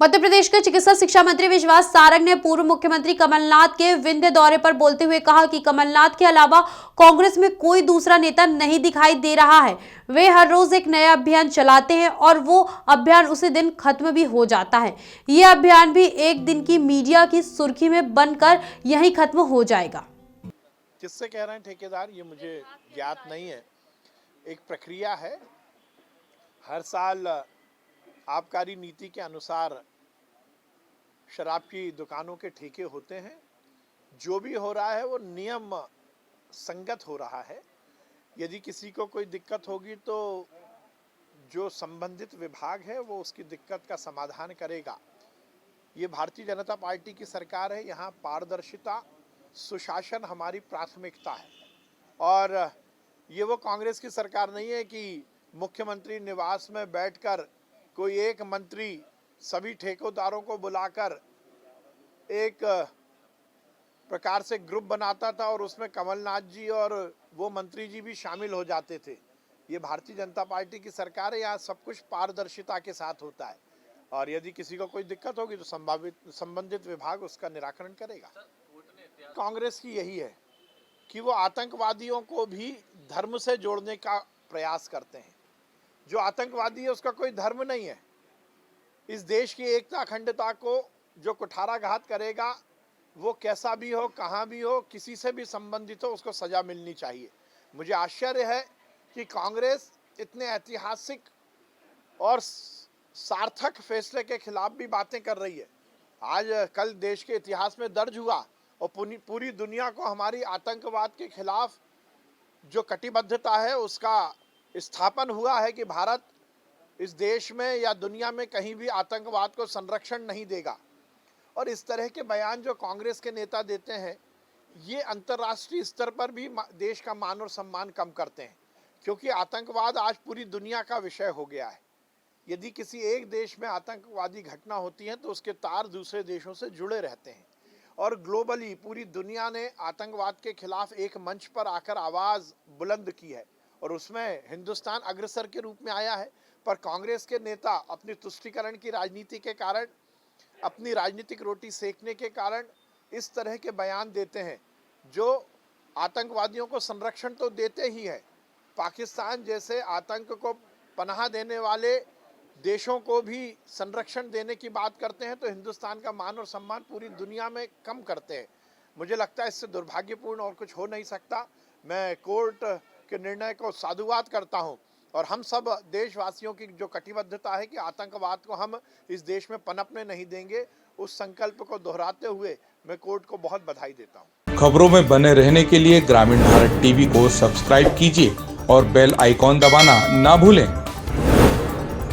मध्य प्रदेश के चिकित्सा शिक्षा मंत्री विश्वास सारंग ने पूर्व मुख्यमंत्री कमलनाथ के विंध्य दौरे पर बोलते हुए कहा कि कमलनाथ के अलावा कांग्रेस में कोई दूसरा नेता नहीं दिखाई दे रहा है। वे हर रोज एक नया अभियान चलाते हैं और वो अभियान उसी दिन खत्म भी हो जाता है। ये अभियान भी एक दिन की मीडिया की सुर्खी में बनकर यहीं खत्म हो जाएगा। किससे कह रहे हैं ठेकेदार, ये मुझे ज्ञात नहीं है। एक प्रक्रिया है, हर साल आबकारी नीति के अनुसार शराब की दुकानों के ठेके होते हैं। जो भी हो रहा है वो नियम संगत हो रहा है। यदि किसी को कोई दिक्कत होगी तो जो संबंधित विभाग है वो उसकी दिक्कत का समाधान करेगा। ये भारतीय जनता पार्टी की सरकार है, यहाँ पारदर्शिता सुशासन हमारी प्राथमिकता है। और ये वो कांग्रेस की सरकार नहीं है कि मुख्यमंत्री निवास में बैठकर कोई एक मंत्री सभी ठेकेदारों को बुलाकर एक प्रकार से ग्रुप बनाता था और उसमें कमलनाथ जी और वो मंत्री जी भी शामिल हो जाते थे। ये भारतीय जनता पार्टी की सरकार है, यहाँ सब कुछ पारदर्शिता के साथ होता है और यदि किसी को कोई दिक्कत होगी तो संबंधित विभाग उसका निराकरण करेगा। कांग्रेस की यही है कि वो आतंकवादियों को भी धर्म से जोड़ने का प्रयास करते हैं। जो आतंकवादी है उसका कोई धर्म नहीं है। इस देश की एकता अखंडता को जो कुठाराघात करेगा वो कैसा भी हो, कहाँ भी हो, किसी से भी संबंधित हो, उसको सजा मिलनी चाहिए। मुझे आश्चर्य है कि कांग्रेस इतने ऐतिहासिक और सार्थक फैसले के खिलाफ भी बातें कर रही है। आज कल देश के इतिहास में दर्ज हुआ और पूरी दुनिया को हमारी आतंकवाद के खिलाफ जो कटिबद्धता है उसका स्थापन हुआ है कि भारत इस देश में या दुनिया में कहीं भी आतंकवाद को संरक्षण नहीं देगा। और इस तरह के बयान जो कांग्रेस के नेता देते हैं ये अंतर्राष्ट्रीय स्तर पर भी देश का मान और सम्मान कम करते हैं, क्योंकि आतंकवाद आज पूरी दुनिया का विषय हो गया है। यदि किसी एक देश में आतंकवादी घटना होती है तो उसके तार दूसरे देशों से जुड़े रहते हैं और ग्लोबली पूरी दुनिया ने आतंकवाद के खिलाफ एक मंच पर आकर आवाज़ बुलंद की है और उसमें हिंदुस्तान अग्रसर के रूप में आया है। पर कांग्रेस के नेता अपनी तुष्टीकरण की राजनीति के कारण, अपनी राजनीतिक रोटी सेकने के कारण इस तरह के बयान देते हैं जो आतंकवादियों को संरक्षण तो देते ही है, पाकिस्तान जैसे आतंक को पनाह देने वाले देशों को भी संरक्षण देने की बात करते हैं तो हिंदुस्तान का मान और सम्मान पूरी दुनिया में कम करते हैं। मुझे लगता है इससे दुर्भाग्यपूर्ण और कुछ हो नहीं सकता। मैं कोर्ट के निर्णय को साधुवाद करता हूं और हम सब देशवासियों की जो कटिबद्धता है कि आतंकवाद को हम इस देश में पनपने नहीं देंगे, उस संकल्प को दोहराते हुए मैं कोर्ट को बहुत बधाई देता हूं। खबरों में बने रहने के लिए ग्रामीण भारत टीवी को सब्सक्राइब कीजिए और बेल आइकॉन दबाना ना भूलें।